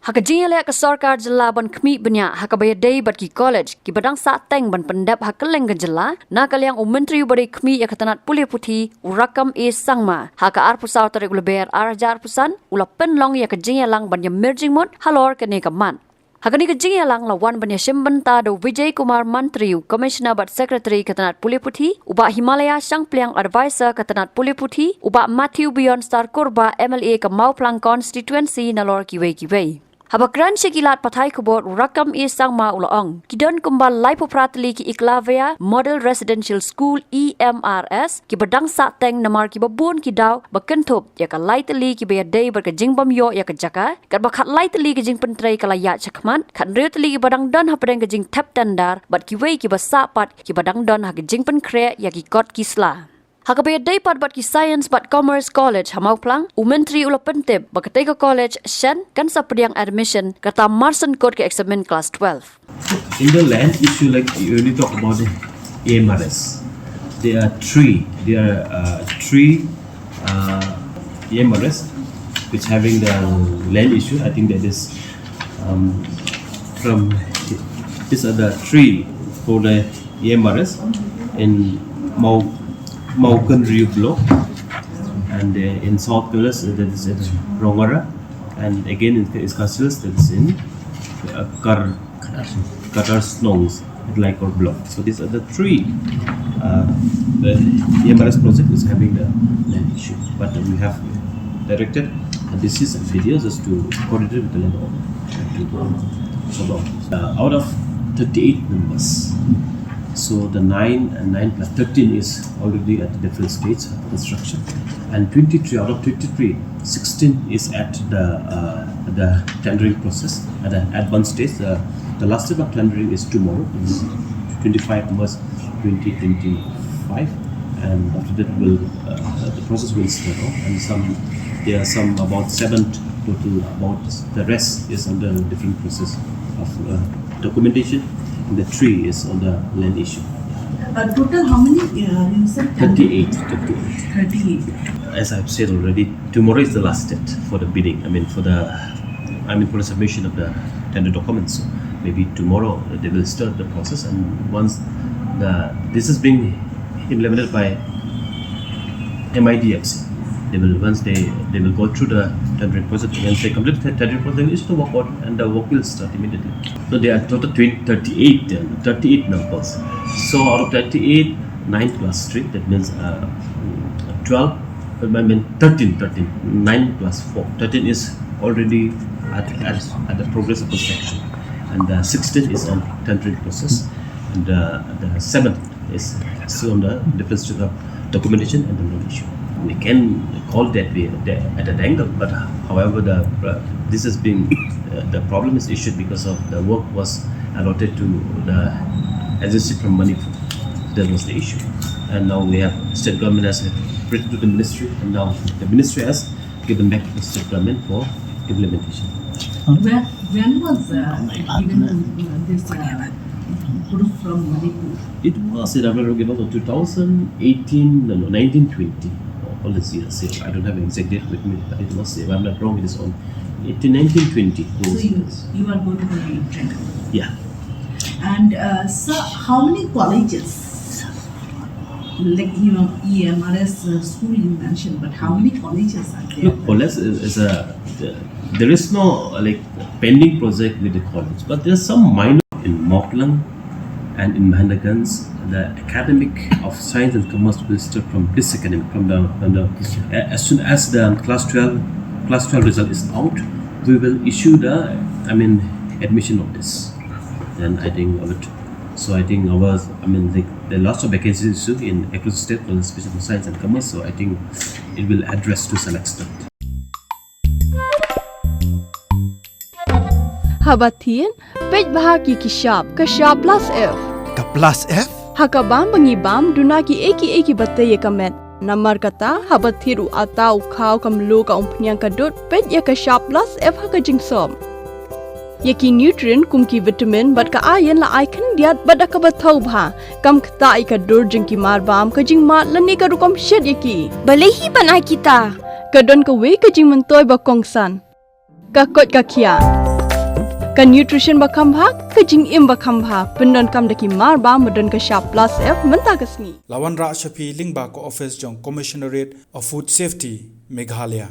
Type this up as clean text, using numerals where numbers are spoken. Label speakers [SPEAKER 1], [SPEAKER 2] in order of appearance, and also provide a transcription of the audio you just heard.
[SPEAKER 1] Jylla ke sarkar Jylla ban khmi banyak hakabaya day bat ki college ki badang Sahteng ban pendap hakaleng ke Jylla na kalyang menteri bari khmi ya katanat pulih putih urakam sangma haka arpusau tarik uleber arjar pusan ula penlong ya ke Jylla ban ya merging mod halor ke ne kaman Hakani ke Jylla lawan ban ya shimbanta do Vijay Kumar Mantri Commissioner bat Secretary katanat pulih putih uba Himalaya sang Pdiang advisor katanat pulih putih uba Matthew Beyond Star Kurba MLA ke Mawphlang constituency nalor kiwei Habakran sekilat patai kubot rakam sangma ulaong. Kidon kumbal lai popratli ki Iklavia Model Residential School EMRS ki badang Sahteng namar ki babun ki daw bakentup ya ka lai teli ki bayadai berkejing bamyo ya ka jaka kat bakat lai teli kejing pentrai kala ya chakman kat reu teli ki badang don hapadeng kejing tap tandar bat ki wei ki basapat ki badang don ha kejing penkre ya ki kot kisla. Hakabaya day bat ki Science bat Commerce College Mawphlang menteri ula pentip bakatega college shen kan sa Pdiang admission kata marsen code ke examen class 12.
[SPEAKER 2] In the land issue, like you only talk about the EMRS, there are three EMRS which having the land issue. I think that is from these are the three for the EMRS in Mawphlang block, and in South Palace that is at Rongara, and again in Castles that is in Karsnongs at Lycor block. So these are the three. The EMRS project is having the land issue, but we have directed this is a video just to coordinate with the land out of 38 members. So the 9 and 9 plus 13 is already at the different stage of construction, and 23 out of 23, 16 is at the tendering process at the advanced stage. The last step of tendering is tomorrow, 25 March 2025, and after that the process will start off. And there are some about 7 total. About the rest is under different process of documentation. And the 3 is on the land issue.
[SPEAKER 3] Total how many? You said
[SPEAKER 2] 38.
[SPEAKER 3] 38.
[SPEAKER 2] As I've said already, tomorrow is the last date for the bidding. For the submission of the tender documents. So maybe tomorrow they will start the process, and once this is being implemented by MIDFC, they will go through the tendering process. Once they complete the tendering process, they will issue the work order, and the work will start immediately. So there are total 38 numbers. So out of 38, 9 plus 3, that means 12. 13. 9 plus 4. 13 is already at the progress of construction, and the 16 is on tendering process, and the 7th is still on the different stage of documentation and the land issue. We can call that way at an angle, but however this is being the problem is issued because of the work was allotted to the agency from Manipur. That was the issue, and now we have state government has written to the ministry, and now the ministry has given back to the state government for implementation.
[SPEAKER 3] When was given this group from Manipur?
[SPEAKER 2] It was in 2018, 1920. All this years, I don't have an exact date with me, but it was, if I'm not wrong, it is on 1920.
[SPEAKER 3] So you are going for the trend.
[SPEAKER 2] Yeah.
[SPEAKER 3] And so how many colleges, like EMRS school you mentioned, but how many colleges are there?
[SPEAKER 2] Look, college there is no pending project with the college, but there's some minor in Mawphlang and in Meghalaya. The academic of science and commerce will start from this academic, from the as soon as the class 12 result is out, we will issue the admission notice. Then I think the lots of vacancies in across the state, especially for science and commerce. So I think it will address to some extent.
[SPEAKER 4] Habatin, page bahagi kishab plus F.
[SPEAKER 5] Ka plus F?
[SPEAKER 4] Hakabam bangibam dunaki eki batay kamet. Namar kata habathiru atau khau kamlu ka umpnyang kadut pet ya ka sharp plus F haka jingsom. Yaki nutrient kumki vitamin bat ka ayan la icon diat bada ka bathau bha kam kta ika dur jingki marbam ka jingmat lani ka rukom shed yaki.
[SPEAKER 6] Balehi banai kita.
[SPEAKER 4] Kadon ka we ka jing mentoy ba kongsan. Ka kot ka kia. Kan nutrition bakam bhak, kajing im bakam bha, pendon kam daki mar ba medon ka sharp plus F mentah kesni.
[SPEAKER 5] Lawan Rak Shafi Lingba ko office jong Commissionerate of Food Safety Meghalaya.